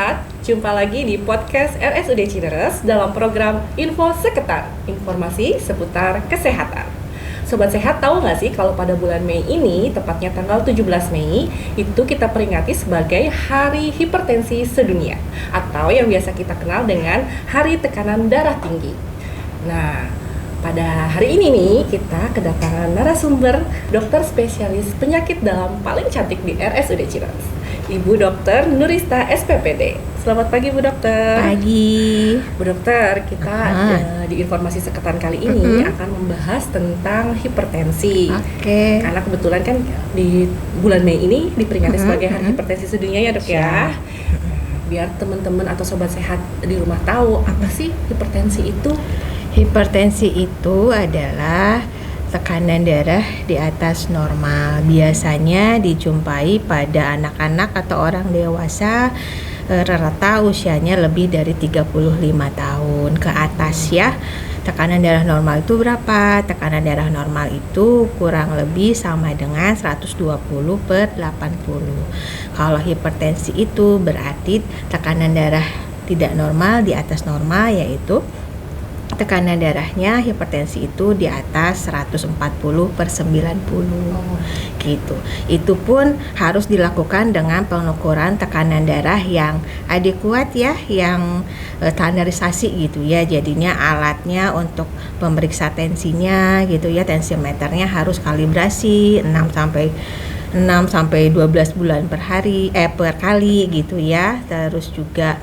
Sehat, jumpa lagi di podcast RSUD Cineres dalam program Info Seketar, informasi seputar kesehatan. Sobat Sehat, tahu nggak sih kalau pada bulan Mei ini, tepatnya tanggal 17 Mei, itu kita peringati sebagai Hari Hipertensi Sedunia, atau yang biasa kita kenal dengan Hari Tekanan Darah Tinggi. Nah, pada hari ini nih, kita kedatangan narasumber dokter spesialis penyakit dalam paling cantik di RSUD Cineres, Ibu Dr. Nurista SPPD. Selamat pagi Bu Dokter. Pagi Bu Dokter, kita di informasi seketan kali ini akan membahas tentang hipertensi. Oke. Karena kebetulan kan di bulan Mei ini diperingati sebagai Hari Hipertensi Sedunia ya Dok ya. Biar teman-teman atau sobat sehat di rumah tahu apa sih hipertensi itu. Hipertensi itu adalah tekanan darah di atas normal. Biasanya dijumpai pada anak-anak atau orang dewasa rata usianya lebih dari 35 tahun ke atas ya. Tekanan darah normal itu berapa? Tekanan darah normal itu kurang lebih sama dengan 120/80. Kalau hipertensi itu berarti tekanan darah tidak normal di atas normal, yaitu tekanan darahnya hipertensi itu di atas 140/90 gitu. Itu pun harus dilakukan dengan pengukuran tekanan darah yang adekuat ya, yang standarisasi gitu ya. Jadinya alatnya untuk pemeriksa tensinya gitu ya, tensiometernya harus kalibrasi 6 sampai 12 bulan per kali gitu ya. Terus juga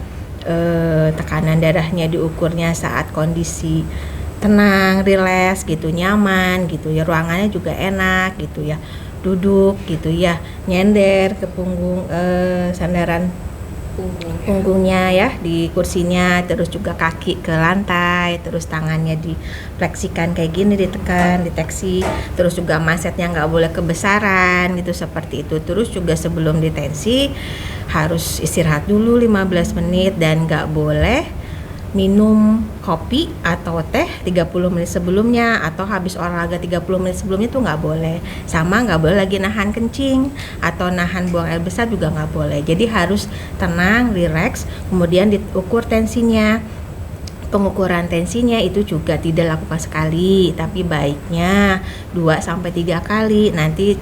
tekanan darahnya diukurnya saat kondisi tenang, rileks gitu, nyaman gitu ya, ruangannya juga enak gitu ya, duduk gitu ya, nyender ke punggung, sandaran punggungnya ya di kursinya, terus juga kaki ke lantai, terus tangannya difleksikan kayak gini, ditekan, deteksi, terus juga mansetnya nggak boleh kebesaran gitu, seperti itu. Terus juga sebelum ditensi harus istirahat dulu 15 menit dan nggak boleh minum kopi atau teh 30 menit sebelumnya, atau habis olahraga 30 menit sebelumnya tuh nggak boleh. Sama nggak boleh lagi nahan kencing atau nahan buang air besar juga nggak boleh. Jadi harus tenang, rileks, kemudian diukur tensinya. Pengukuran tensinya itu juga tidak lakukan sekali, tapi baiknya 2-3 kali. Nanti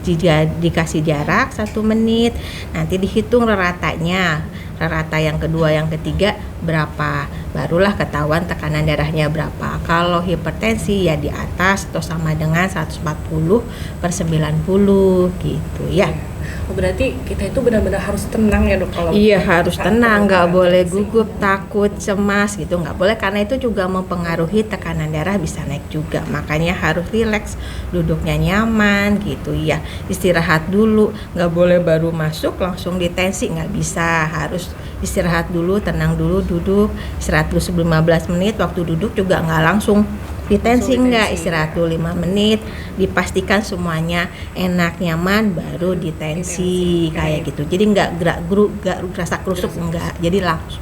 dikasih jarak 1 menit, nanti dihitung reratanya, rerata yang kedua, yang ketiga berapa, barulah ketahuan tekanan darahnya berapa. Kalau hipertensi ya di atas atau sama dengan 140/90 gitu ya. Berarti kita itu benar-benar harus tenang ya Dok kalau harus tenang, nggak boleh gugup, takut, cemas gitu, nggak boleh, karena itu juga mempengaruhi tekanan darah bisa naik juga. Makanya harus rileks, duduknya nyaman gitu ya, istirahat dulu, nggak boleh baru masuk langsung ditensi, nggak bisa, harus istirahat dulu, tenang dulu, duduk istirahat dulu 15 menit, waktu duduk juga nggak langsung ditensi, enggak, istirahat dulu 5 menit, dipastikan semuanya enak, nyaman, baru ditensi kayak gitu. Jadi enggak enggak rasa kerusuk, enggak. Jadi langsung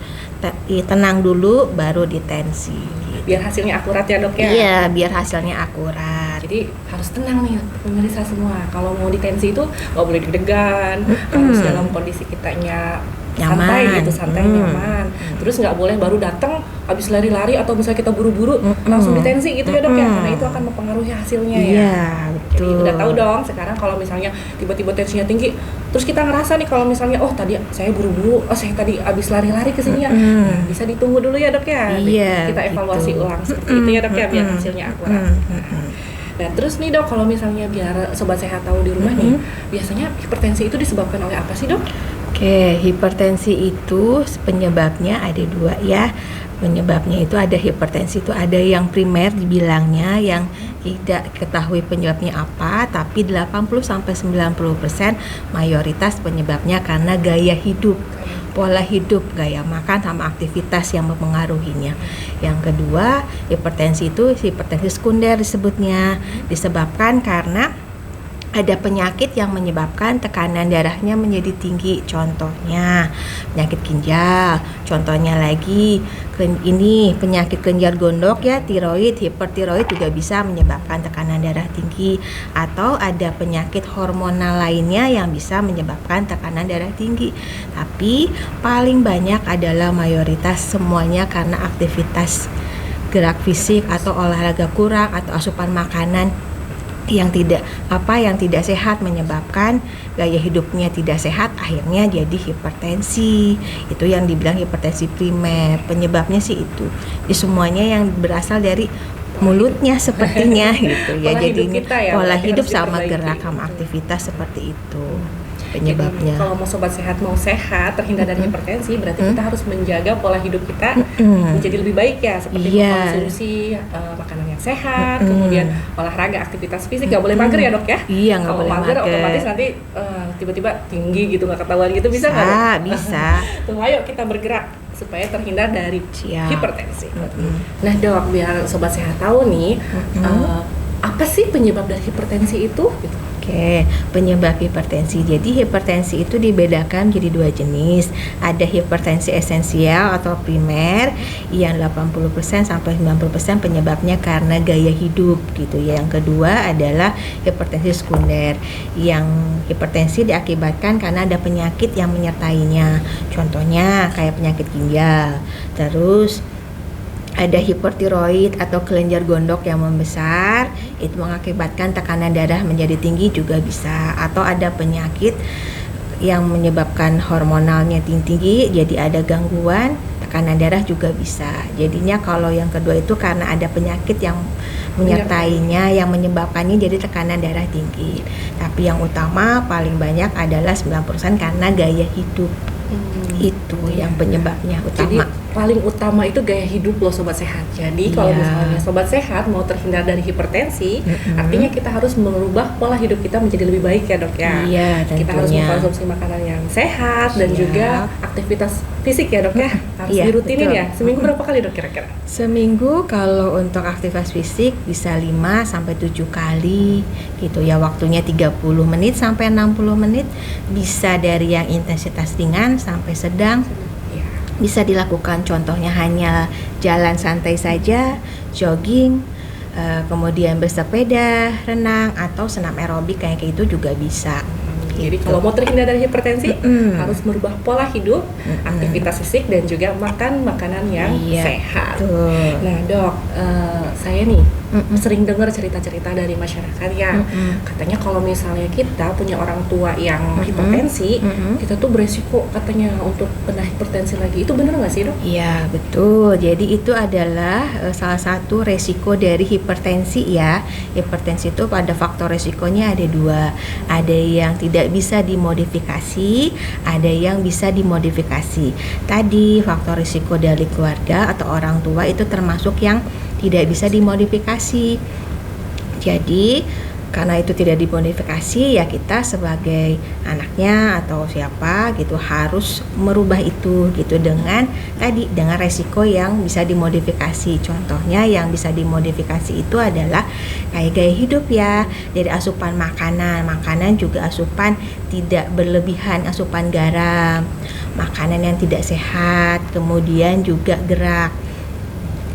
tenang dulu baru ditensi gitu. Biar hasilnya akurat ya Dok ya? Iya, biar hasilnya akurat. Jadi harus tenang nih pemirsa semua. Kalau mau ditensi itu nggak boleh deg-degan, harus dalam kondisi kitanya santai gitu, nyaman. Terus nggak boleh baru datang habis lari-lari atau misalnya kita buru-buru langsung ditensi gitu ya Dok ya, karena itu akan mempengaruhi hasilnya ya. Iya, betul. Jadi udah tahu dong sekarang kalau misalnya tiba-tiba tensinya tinggi, terus kita ngerasa nih kalau misalnya tadi saya buru-buru, saya tadi habis lari-lari ke sini ya, bisa ditunggu dulu ya Dok ya. Iya, kita evaluasi gitu. ulang seperti itu ya Dok ya, biar hasilnya akurat. Nah terus nih Dok, kalau misalnya biar sobat sehat tahu di rumah nih, biasanya hipertensi itu disebabkan oleh apa sih Dok? Oke, hipertensi itu penyebabnya ada 2 ya. Penyebabnya itu ada hipertensi itu ada yang primer dibilangnya, yang tidak ketahui penyebabnya apa, tapi 80-90% mayoritas penyebabnya karena gaya hidup, pola hidup, gaya makan sama aktivitas yang mempengaruhinya. Yang kedua, hipertensi itu hipertensi sekunder disebutnya, disebabkan karena ada penyakit yang menyebabkan tekanan darahnya menjadi tinggi, contohnya penyakit ginjal, contohnya lagi ini penyakit kelenjar gondok ya, tiroid, hipertiroid juga bisa menyebabkan tekanan darah tinggi, atau ada penyakit hormonal lainnya yang bisa menyebabkan tekanan darah tinggi. Tapi paling banyak adalah mayoritas semuanya karena aktivitas gerak fisik atau olahraga kurang atau asupan makanan yang tidak sehat menyebabkan gaya hidupnya tidak sehat, akhirnya jadi hipertensi. Itu yang dibilang hipertensi primer. Penyebabnya sih itu. Jadi semuanya yang berasal dari mulutnya sepertinya gitu ya. Jadi pola hidup sama gerak sama aktivitas seperti itu penyebabnya. Jadi, kalau mau sobat sehat mau sehat terhindar dari hipertensi, berarti kita harus menjaga pola hidup kita menjadi lebih baik ya, seperti mengkonsumsi makanan yang sehat, kemudian olahraga, aktivitas fisik, nggak boleh mager ya dok ya. Iya, nggak boleh mager. Otomatis nanti tiba-tiba tinggi gitu nggak ketahuan gitu, bisa nggak? Bisa. Tuh, ayo kita bergerak supaya terhindar dari hipertensi. Nah dok, biar sobat sehat tahu nih, apa sih penyebab dari hipertensi itu? Gitu. Oke, penyebab hipertensi. Jadi hipertensi itu dibedakan jadi dua jenis. Ada hipertensi esensial atau primer yang 80% sampai 90% penyebabnya karena gaya hidup gitu ya. Yang kedua adalah hipertensi sekunder. Yang hipertensi diakibatkan karena ada penyakit yang menyertainya. Contohnya kayak penyakit ginjal. Terus ada hipertiroid atau kelenjar gondok yang membesar, itu mengakibatkan tekanan darah menjadi tinggi juga bisa. Atau ada penyakit yang menyebabkan hormonalnya tinggi, jadi ada gangguan tekanan darah juga bisa. Jadinya kalau yang kedua itu karena ada penyakit yang menyertainya yang menyebabkannya jadi tekanan darah tinggi. Tapi yang utama paling banyak adalah 90% karena gaya hidup. Itu yang penyebabnya utama. Jadi paling utama itu gaya hidup loh sobat sehat. Jadi kalau misalnya sobat sehat mau terhindar dari hipertensi, artinya kita harus merubah pola hidup kita menjadi lebih baik ya dok ya. Iya, tentunya. Kita harus mengkonsumsi makanan yang sehat dan juga aktivitas fisik ya dok ya. Harus dirutinin ya. Seminggu berapa kali dok kira-kira? Seminggu kalau untuk aktivitas fisik bisa 5 sampai 7 kali gitu ya. Waktunya 30 menit sampai 60 menit. Bisa dari yang intensitas ringan sampai sedang. Bisa dilakukan, contohnya hanya jalan santai saja, jogging, kemudian bersepeda, renang, atau senam aerobik kayak gitu juga bisa. Jadi kalau mau terhindar dari hipertensi harus merubah pola hidup, aktivitas fisik dan juga makan makanan yang sehat. Nah dok, saya nih sering dengar cerita-cerita dari masyarakat ya, katanya kalau misalnya kita punya orang tua yang hipertensi, kita tuh beresiko katanya untuk kena hipertensi lagi. Itu benar nggak sih dok? Iya betul. Jadi itu adalah salah satu resiko dari hipertensi ya. Hipertensi itu pada faktor resikonya ada dua. Ada yang tidak bisa dimodifikasi, ada yang bisa dimodifikasi. Tadi faktor risiko dari keluarga atau orang tua itu termasuk yang tidak bisa dimodifikasi. Jadi karena itu tidak dimodifikasi, ya kita sebagai anaknya atau siapa gitu harus merubah itu gitu dengan resiko yang bisa dimodifikasi. Contohnya yang bisa dimodifikasi itu adalah kayak gaya hidup ya, dari asupan makanan juga asupan tidak berlebihan, asupan garam, makanan yang tidak sehat, kemudian juga gerak.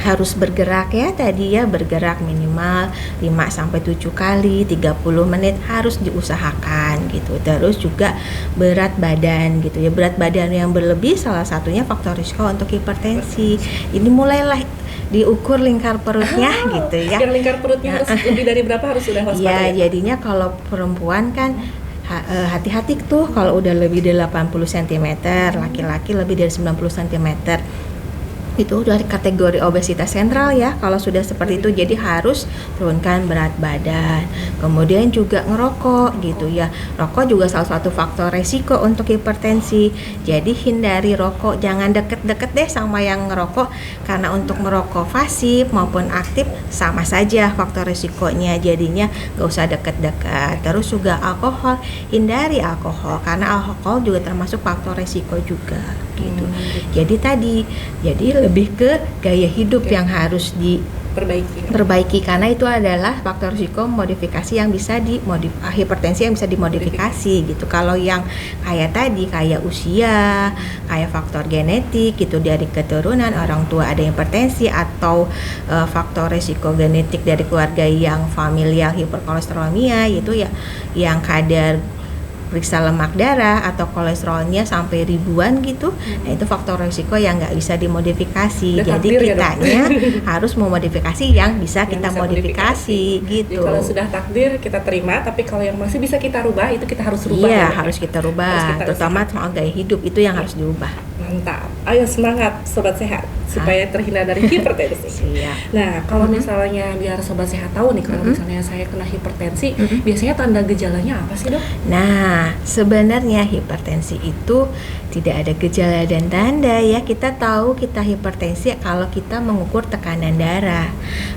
Harus bergerak ya, tadi ya bergerak minimal 5 sampai 7 kali 30 menit harus diusahakan gitu. Terus juga berat badan gitu ya. Berat badan yang berlebih salah satunya faktor risiko untuk hipertensi. Ini mulailah diukur lingkar perutnya gitu ya. Yang lingkar perutnya harus lebih dari berapa harus sudah waspada ya? Jadinya kalau perempuan kan hati-hati tuh kalau udah lebih dari 80 cm, laki-laki lebih dari 90 cm. Itu dari kategori obesitas sentral ya. Kalau sudah seperti itu, jadi harus turunkan berat badan. Kemudian juga ngerokok gitu ya. Rokok juga salah satu faktor resiko untuk hipertensi. Jadi hindari rokok, jangan deket-deket deh sama yang ngerokok, karena untuk merokok pasif maupun aktif sama saja faktor resikonya. Jadinya gak usah deket-deket. Terus juga alkohol, hindari alkohol karena alkohol juga termasuk faktor resiko juga gitu. Jadi lebih ke gaya hidup yang harus perbaiki karena itu adalah faktor risiko modifikasi yang bisa hipertensi yang bisa dimodifikasi gitu. Kalau yang kayak tadi kayak usia, kayak faktor genetik gitu dari keturunan orang tua ada hipertensi atau faktor risiko genetik dari keluarga yang familial hiperkolesterolemia itu ya yang kadar periksa lemak darah atau kolesterolnya sampai ribuan gitu, nah itu faktor risiko yang nggak bisa dimodifikasi. Jadi kitanya harus memodifikasi yang bisa kita modifikasi gitu. Jadi kalau sudah takdir kita terima, tapi kalau yang masih bisa kita rubah itu kita harus rubah. Iya, harus kita rubah. Terutama soal gaya hidup itu yang harus diubah. Mantap. Ayo semangat sobat sehat supaya terhindar dari hipertensi. Siap. Nah, kalau misalnya biar sobat sehat tahu nih kalau misalnya saya kena hipertensi, biasanya tanda gejalanya apa sih, Dok? Nah, sebenarnya hipertensi itu tidak ada gejala dan tanda ya. Kita tahu kita hipertensi kalau kita mengukur tekanan darah.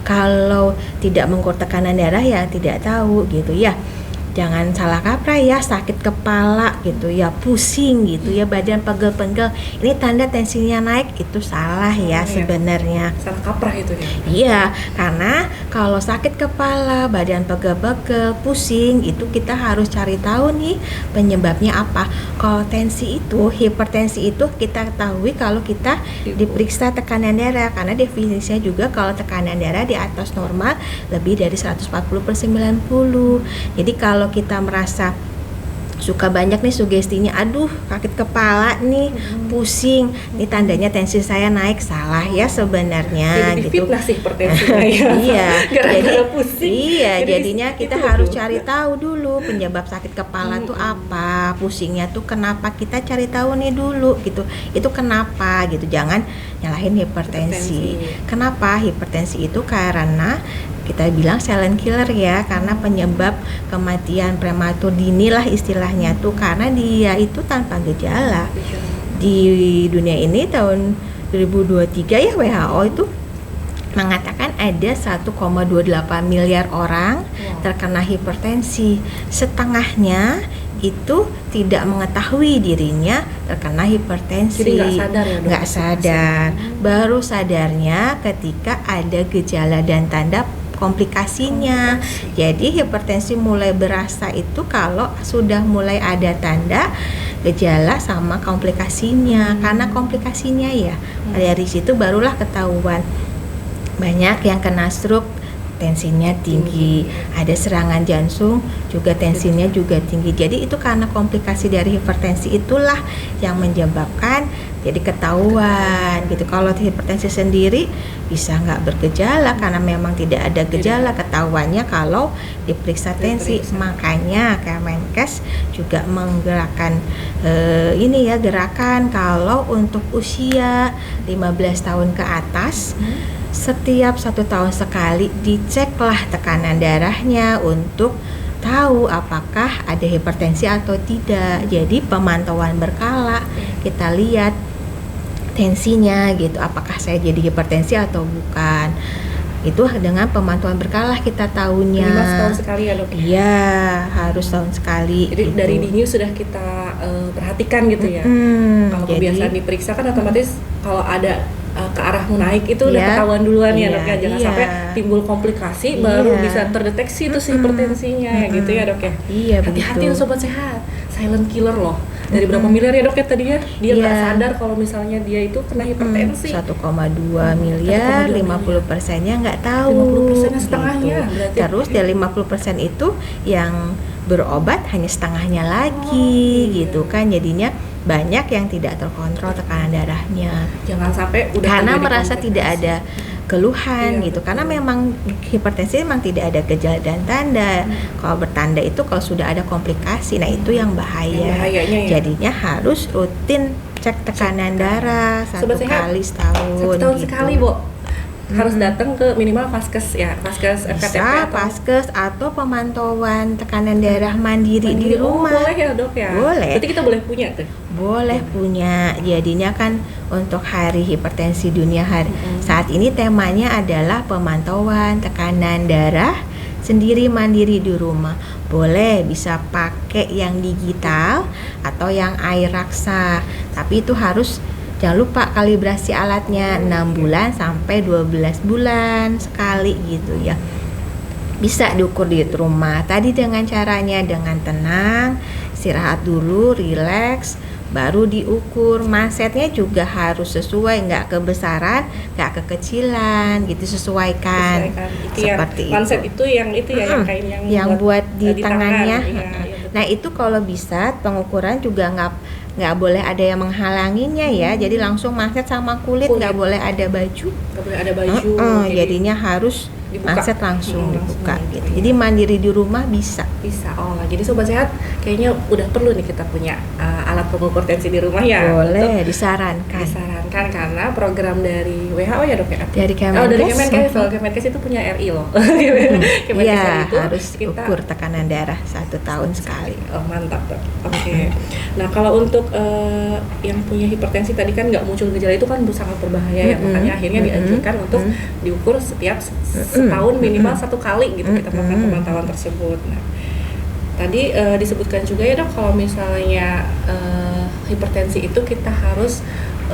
Kalau tidak mengukur tekanan darah ya tidak tahu gitu ya. Jangan salah kaprah ya, sakit kepala gitu ya, pusing gitu ya, badan pegel-pegel. Ini tanda tensinya naik, itu salah ya sebenarnya. Salah kaprah itu ya. Iya, karena kalau sakit kepala, badan pegel-pegel, pusing, itu kita harus cari tahu nih penyebabnya apa. Kalau tensi itu, hipertensi itu kita ketahui kalau kita diperiksa tekanan darah, karena definisinya juga kalau tekanan darah di atas normal lebih dari 140/90. Jadi kalau kita merasa suka banyak nih sugestinya, aduh sakit kepala nih, pusing, ini tandanya tensi saya naik, salah ya sebenarnya jadi gitu. Fitnah sih hipertensinya ya. Iya, gara-gara pusing. Iya, jadinya kita harus cari tahu dulu penyebab sakit kepala tuh apa, pusingnya tuh kenapa, kita cari tahu nih dulu gitu. Itu kenapa gitu, jangan nyalahin hipertensi. Kenapa hipertensi itu? Karena kita bilang silent killer ya, karena penyebab kematian prematur dini lah istilahnya tuh, karena dia itu tanpa gejala. Di dunia ini tahun 2023 ya WHO itu mengatakan ada 1,28 miliar orang terkena hipertensi. Setengahnya itu tidak mengetahui dirinya terkena hipertensi. Jadi nggak sadar ya, Dok? Nggak sadar. Baru sadarnya ketika ada gejala dan tanda komplikasinya. Jadi hipertensi mulai berasa itu kalau sudah mulai ada tanda, gejala sama komplikasinya. Karena komplikasinya ya dari situ barulah ketahuan. Banyak yang kena stroke tensinya tinggi, ada serangan jantung juga tensinya juga tinggi. Jadi itu karena komplikasi dari hipertensi itulah yang menyebabkan jadi ketahuan gitu. Kalau hipertensi sendiri bisa nggak bergejala karena memang tidak ada gejala, ketahuannya kalau diperiksa tensi. Makanya Kemenkes juga menggerakkan gerakan kalau untuk usia 15 tahun ke atas setiap 1 tahun sekali diceklah tekanan darahnya untuk tahu apakah ada hipertensi atau tidak. Jadi pemantauan berkala, kita lihat tensinya gitu, apakah saya jadi hipertensi atau bukan. Itu dengan pemantauan berkala kita tahunya. 5 tahun sekali ya, Dok? Iya, harus tahun sekali. Jadi gitu. dari dini sudah kita perhatikan gitu ya. Kalau kebiasaan diperiksa kan otomatis kalau ada ke arah naik itu udah ketahuan duluan ya, Dok ya. Jangan sampai timbul komplikasi baru bisa terdeteksi itu hipertensinya gitu ya, Dok ya. Iya, hati-hati sobat sehat, silent killer loh. Dari berapa miliar ya, Dok ya tadi ya? Dia nggak sadar kalau misalnya dia itu kena hipertensi. 1,2 miliar, 50%-nya nggak tahu. 50%-nya setengahnya. Gitu. Terus dari 50% itu yang berobat hanya setengahnya lagi gitu kan. Jadinya banyak yang tidak terkontrol tekanan darahnya. Jangan sampai udah karena merasa tidak ada keluhan gitu. Karena memang hipertensi memang tidak ada gejala dan tanda. Kalau bertanda itu kalau sudah ada komplikasi, nah itu yang bahaya. Jadinya harus rutin cek tekanan darah 1 kali setahun. 1 tahun gitu. sekali, Bu. Harus datang ke minimal Vaskes ya, Vaskes FKTP atau Vaskes atau pemantauan tekanan darah mandiri di rumah. Boleh ya, Dok ya? Boleh. Berarti kita boleh punya tuh? Boleh punya. Jadinya kan untuk Hari Hipertensi Dunia saat ini temanya adalah pemantauan tekanan darah sendiri mandiri di rumah. Boleh, bisa pakai yang digital atau yang air raksa. Tapi itu harus Jangan lupa kalibrasi alatnya 6 bulan sampai 12 bulan sekali gitu ya. Bisa diukur di rumah. Tadi dengan caranya dengan tenang, istirahat dulu, rileks, baru diukur. Mansetnya juga harus sesuai, nggak kebesaran, nggak kekecilan gitu, sesuaikan. Itu seperti yang, manset itu yang yang kain yang buat di tangannya. Iya, nah itu kalau bisa pengukuran juga nggak boleh ada yang menghalanginya ya. Jadi langsung manset sama kulit, nggak boleh ada baju. Nggak boleh ada baju. Jadinya harus dibuka. Manset langsung dibuka gitu. Jadi mandiri di rumah bisa. Oh, jadi sobat sehat kayaknya udah perlu nih kita punya alat pengukur tensi di rumah ya. Boleh, disarankan karena program dari WHO ya dok ya. Dari Kemenkes. Dari Kemenkes. Kemenkes itu punya RI loh. Iya, harus kita ukur tekanan darah 1 tahun sekali. Oh, mantap dok. Oke. Nah kalau untuk yang punya hipertensi tadi kan nggak muncul gejala itu kan sangat berbahaya ya, makanya akhirnya dianjurkan untuk diukur setiap setahun minimal 1 kali gitu kita melakukan pemantauan tersebut. Nah, tadi disebutkan juga ya dok kalau misalnya hipertensi itu kita harus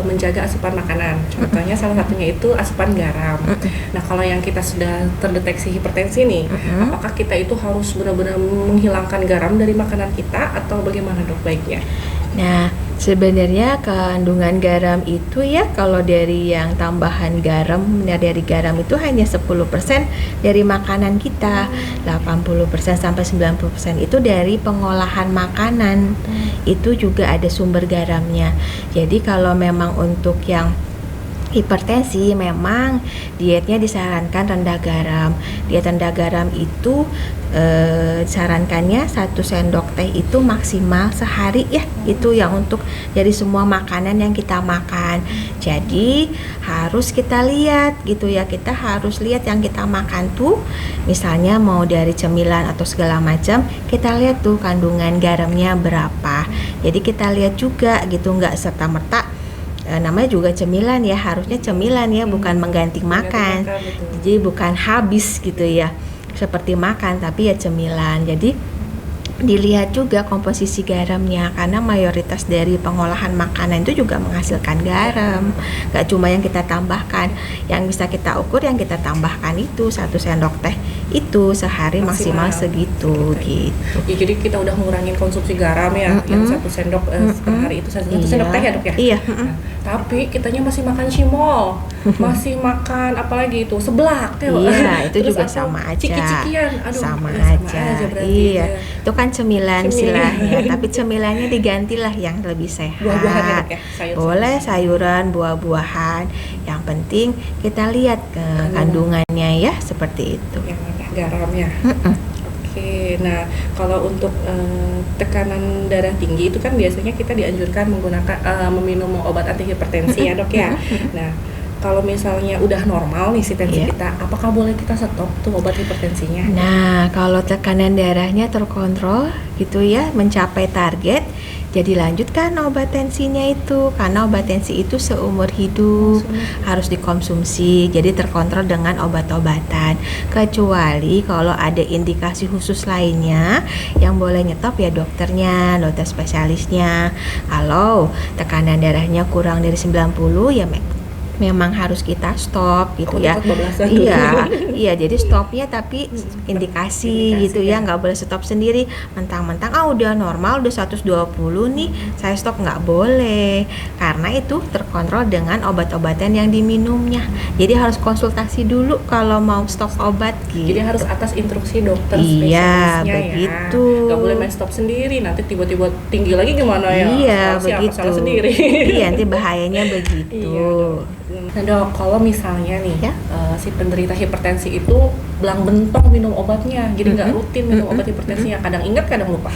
menjaga asupan makanan. Contohnya salah satunya itu asupan garam. Nah, kalau yang kita sudah terdeteksi hipertensi nih, apakah kita itu harus benar-benar menghilangkan garam dari makanan kita atau bagaimana dok baiknya? Nah, sebenarnya kandungan garam itu ya kalau dari yang tambahan garam, dari garam itu hanya 10% dari makanan kita. 80% sampai 90% itu dari pengolahan makanan. Itu juga ada sumber garamnya. Jadi kalau memang untuk yang hipertensi memang dietnya disarankan rendah garam. Diet rendah garam itu disarankannya 1 sendok teh itu maksimal sehari ya. Itu yang untuk dari semua makanan yang kita makan. Jadi harus kita lihat gitu ya. Kita harus lihat yang kita makan tuh, misalnya mau dari cemilan atau segala macam, kita lihat tuh kandungan garamnya berapa. Jadi kita lihat juga gitu, nggak serta-merta namanya juga cemilan ya, harusnya cemilan ya, bukan mengganti makan. Jadi bukan habis gitu ya seperti makan, tapi ya cemilan. Jadi dilihat juga komposisi garamnya, karena mayoritas dari pengolahan makanan itu juga menghasilkan garam. Gak cuma yang kita tambahkan, yang bisa kita ukur yang kita tambahkan itu 1 sendok teh itu sehari maksimal segitu gitu. Ya, jadi kita udah ngurangin konsumsi garam ya, yang 1 sendok per hari itu 1 sendok teh ya dok ya. Iya. Nah, tapi kitanya masih makan cimol, masih makan apalagi itu seblak ya. Iya, itu juga sama aja. Ciki-cikian, aduh, sama aja. Iya, itu kan cemilan istilahnya, tapi cemilannya digantilah yang lebih sehat. Buah-buahan ya, boleh sayuran, buah-buahan. Yang penting kita lihat kandungannya ya, seperti itu. Yang garam ya. Oke, nah kalau untuk tekanan darah tinggi itu kan biasanya kita dianjurkan menggunakan meminum obat anti hipertensi ya dok ya. Nah, kalau misalnya udah normal nih si tensi kita, apakah boleh kita stop tuh obat hipertensinya? Nah, kalau tekanan darahnya terkontrol gitu ya, mencapai target, jadi lanjutkan obat tensinya itu, karena obat tensi itu seumur hidup harus dikonsumsi, jadi terkontrol dengan obat-obatan. Kecuali kalau ada indikasi khusus lainnya, yang boleh nyetop ya dokternya, dokter spesialisnya. Kalau tekanan darahnya kurang dari 90 ya memang harus kita stop gitu ya. Iya, jadi stopnya tapi indikasi gitu ya, nggak boleh stop sendiri mentang-mentang udah normal, udah 120 nih saya stop, nggak boleh, karena itu terkontrol dengan obat-obatan yang diminumnya. Jadi harus konsultasi dulu kalau mau stop obat gitu. Jadi harus atas instruksi dokter spesialisnya. Iya, begitu. Nggak boleh main stop sendiri, nanti tiba-tiba tinggi lagi gimana ya? Iya, begitu. Salah sendiri. Iya, nanti bahayanya begitu. Nah dok, kalau misalnya nih si penderita hipertensi itu belang bentong minum obatnya, jadi nggak rutin minum obat hipertensinya, kadang ingat kadang lupa,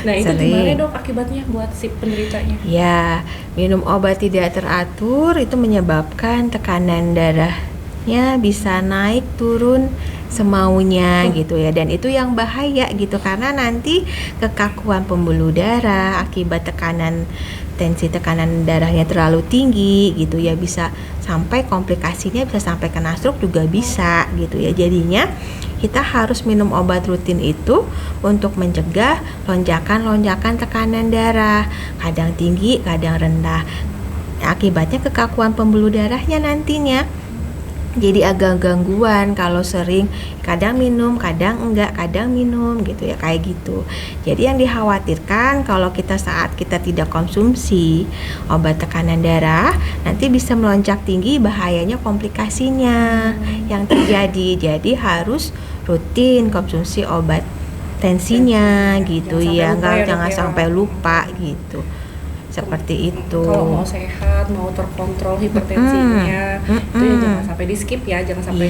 Nah itu gimana dok akibatnya buat si penderitanya? Ya, minum obat tidak teratur itu menyebabkan tekanan darahnya bisa naik turun semaunya gitu ya, dan itu yang bahaya gitu, karena nanti kekakuan pembuluh darah akibat tekanan darahnya terlalu tinggi gitu ya, bisa sampai komplikasinya bisa sampai kena stroke juga bisa gitu ya. Jadinya kita harus minum obat rutin itu untuk mencegah lonjakan tekanan darah, kadang tinggi kadang rendah. akibatnya kekakuan pembuluh darahnya nantinya. Jadi agak gangguan kalau sering kadang minum, kadang enggak, kadang minum gitu ya, kayak gitu. Jadi yang dikhawatirkan kalau kita saat kita tidak konsumsi obat tekanan darah, nanti bisa melonjak tinggi, bahayanya komplikasinya yang terjadi. Jadi harus rutin konsumsi obat tensinya gitu ya, jangan sampai lupa gitu. Seperti itu. Kalau mau sehat, mau terkontrol hipertensinya, itu ya jangan sampai di skip ya, jangan sampai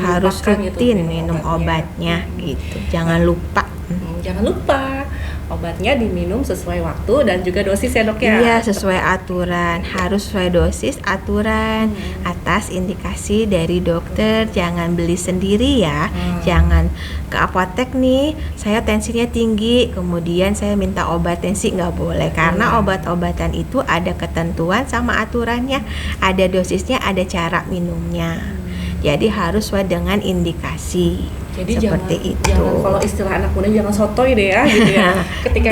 harus rutin gitu, minum obatnya gitu. Jangan lupa. Jangan lupa obatnya diminum sesuai waktu dan juga dosis ya dok ya. Iya, sesuai aturan, harus sesuai dosis aturan atas indikasi dari dokter. Jangan beli sendiri ya. Jangan ke apotek nih, saya tensinya tinggi, kemudian saya minta obat tensi, nggak boleh, karena obat-obatan itu ada ketentuan sama aturannya, ada dosisnya, ada cara minumnya. Jadi harus sesuai dengan indikasi. Jadi seperti itu. Jangan, kalau istilah anak muda, jangan sotoy deh ya gitu ya. Ketika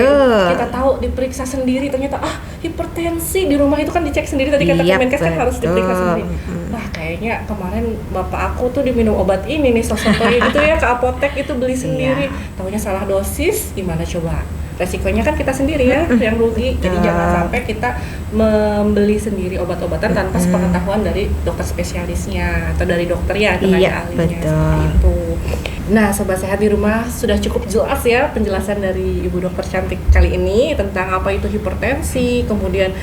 kita tahu diperiksa sendiri ternyata hipertensi, di rumah itu kan dicek sendiri, tadi kata Kemenkes kan harus diperiksa sendiri. Wah, kayaknya kemarin bapak aku tuh diminum obat ini nih, sotoy gitu ya, ke apotek itu beli sendiri. Taunya salah dosis, gimana coba? Resikonya kan kita sendiri ya yang rugi. Jadi jangan sampai kita membeli sendiri obat-obatan tanpa sepengetahuan dari dokter spesialisnya atau dari dokter ya, tenaga ahlinya. Seperti itu. Nah, sobat sehat di rumah, sudah cukup jelas ya penjelasan dari Ibu Dokter cantik kali ini tentang apa itu hipertensi, kemudian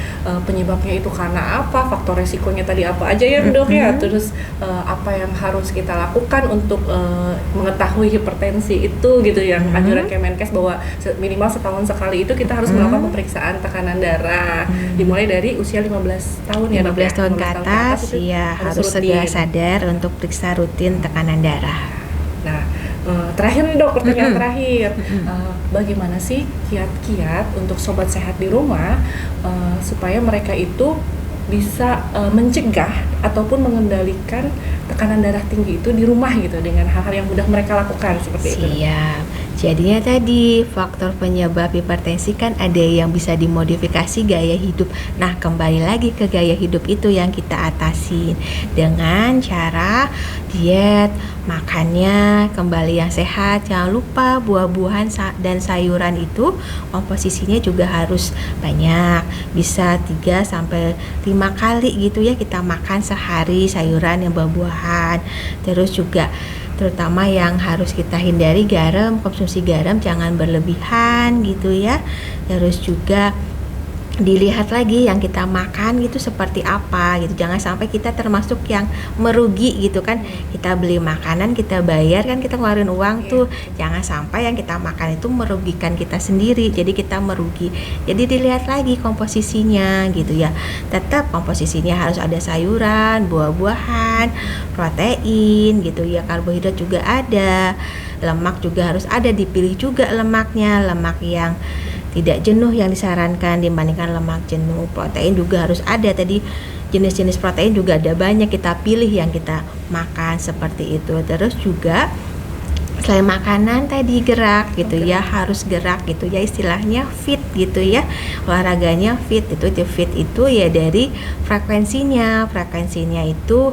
penyebabnya itu karena apa, faktor resikonya tadi apa aja ya dok ya, terus apa yang harus kita lakukan untuk mengetahui hipertensi itu gitu, yang anjuran Kemenkes bahwa minimal setahun sekali itu kita harus melakukan pemeriksaan tekanan darah, dimulai dari usia 15 tahun ya dok. 15 tahun ke atas ya harus segera sadar untuk periksa rutin tekanan darah. Nah, terakhir nih dok, pertanyaan terakhir, bagaimana sih kiat-kiat untuk sobat sehat di rumah supaya mereka itu bisa mencegah ataupun mengendalikan tekanan darah tinggi itu di rumah gitu, dengan hal-hal yang mudah mereka lakukan seperti itu? Siap. Jadinya tadi faktor penyebab hipertensi kan ada yang bisa dimodifikasi gaya hidup. Nah, kembali lagi ke gaya hidup itu yang kita atasin dengan cara diet, makannya kembali yang sehat. Jangan lupa buah-buahan dan sayuran itu komposisinya juga harus banyak. Bisa 3 sampai 5 kali gitu ya kita makan sehari sayuran yang buah-buahan. Terus juga terutama yang harus kita hindari garam, konsumsi garam jangan berlebihan gitu ya. Terus juga dilihat lagi yang kita makan gitu seperti apa gitu, jangan sampai kita termasuk yang merugi gitu kan. Kita beli makanan, kita bayar kan, kita ngeluarin uang tuh, jangan sampai yang kita makan itu merugikan kita sendiri, jadi kita merugi. Jadi dilihat lagi komposisinya gitu ya, tetap komposisinya harus ada sayuran, buah-buahan, protein gitu ya, karbohidrat juga ada, lemak juga harus ada, dipilih juga lemaknya, lemak yang tidak jenuh yang disarankan dibandingkan lemak jenuh. Protein juga harus ada, tadi jenis-jenis protein juga ada banyak, kita pilih yang kita makan seperti itu. Terus juga selain makanan tadi gerak gitu ya, harus gerak gitu ya, istilahnya fit gitu ya, olahraganya fit. Itu fit itu ya dari frekuensinya itu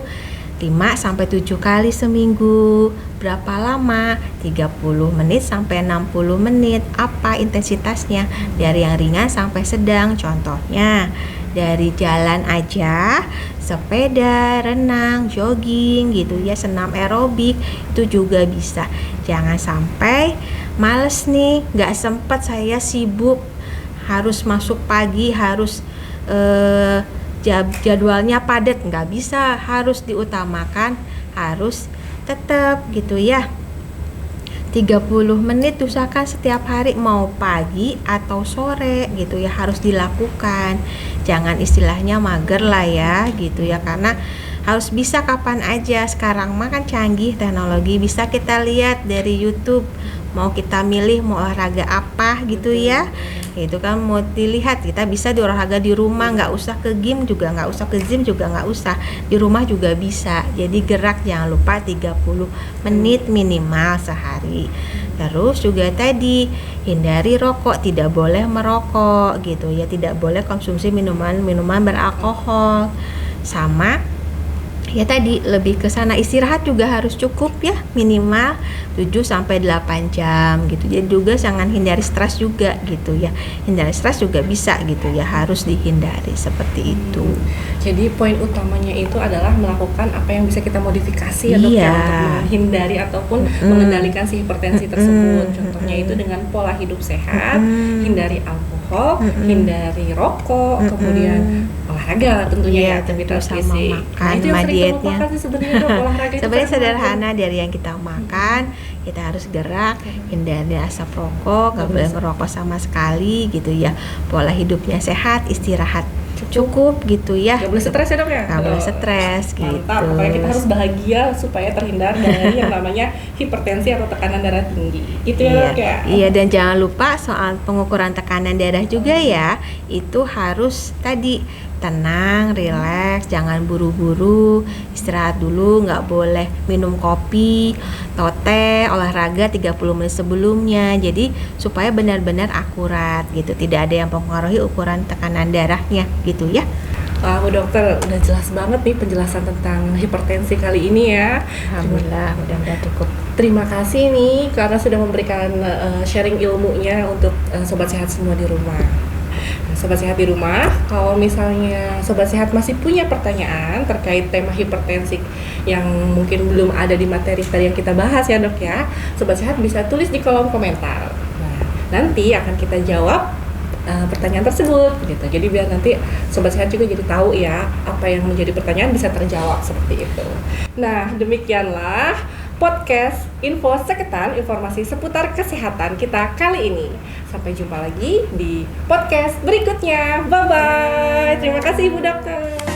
5-7 kali seminggu. Berapa lama? 30 menit sampai 60 menit. Apa intensitasnya? Dari yang ringan sampai sedang. Contohnya dari jalan aja, sepeda, renang, jogging gitu ya, senam aerobik itu juga bisa. Jangan sampai males nih, gak sempet, saya sibuk, harus masuk pagi, harus jadwalnya padat, nggak bisa, harus diutamakan, harus tetap gitu ya 30 menit usahakan setiap hari, mau pagi atau sore gitu ya, harus dilakukan. Jangan istilahnya mager lah ya gitu ya, karena harus bisa kapan aja. Sekarang mah kan canggih teknologi, bisa kita lihat dari YouTube, mau kita milih mau olahraga apa gitu ya. Itu kan mau dilihat, kita bisa di olahraga di rumah, nggak usah ke gym juga, nggak usah ke gym juga, nggak usah, di rumah juga bisa. Jadi gerak jangan lupa 30 menit minimal sehari. Terus juga tadi hindari rokok, tidak boleh merokok gitu ya, tidak boleh konsumsi minuman beralkohol. Sama ya tadi lebih ke sana, istirahat juga harus cukup ya, minimal 7-8 jam gitu. Jadi juga jangan hindari stres juga gitu ya. Hindari stres juga bisa gitu ya, harus dihindari seperti itu. Jadi poin utamanya itu adalah melakukan apa yang bisa kita modifikasi ya dok ya, untuk menghindari ataupun mengendalikan si hipertensi tersebut. Contohnya itu dengan pola hidup sehat, hindari alkohol, hindari rokok, kemudian olahraga tentunya ya, aktivitas fisik. Makan, itu yang sering dietnya. terlupakan sih sebenarnya dok, olahraga itu sebenarnya sederhana dari yang kita makan, kita harus gerak, hindari asap rokok, nggak boleh merokok sama sekali gitu ya. Pola hidupnya sehat, istirahat cukup gitu ya. Gak boleh stres ya dok ya? Gak boleh stres gitu. Mantap, pokoknya kita harus bahagia supaya terhindar dari yang namanya hipertensi atau tekanan darah tinggi. Itu ya dok ya? Iya, dan jangan lupa soal pengukuran tekanan darah juga ya. Itu harus tadi tenang, rileks, jangan buru-buru, istirahat dulu, nggak boleh minum kopi, teh, olahraga 30 menit sebelumnya. Jadi supaya benar-benar akurat gitu, tidak ada yang mempengaruhi ukuran tekanan darahnya gitu ya. Wah, Bu Dokter, udah jelas banget nih penjelasan tentang hipertensi kali ini ya. Alhamdulillah, mudah-mudahan cukup. Terima kasih nih karena sudah memberikan sharing ilmunya untuk sobat sehat semua di rumah. Sobat sehat di rumah, kalau misalnya sobat sehat masih punya pertanyaan terkait tema hipertensi yang mungkin belum ada di materi tadi yang kita bahas ya dok ya, sobat sehat bisa tulis di kolom komentar. Nah, nanti akan kita jawab pertanyaan tersebut gitu. Jadi biar nanti sobat sehat juga jadi tahu ya apa yang menjadi pertanyaan bisa terjawab seperti itu. Nah, demikianlah podcast Info Seketan, informasi seputar kesehatan kita kali ini. Sampai jumpa lagi di podcast berikutnya. Bye-bye. Terima kasih Bu Dokter.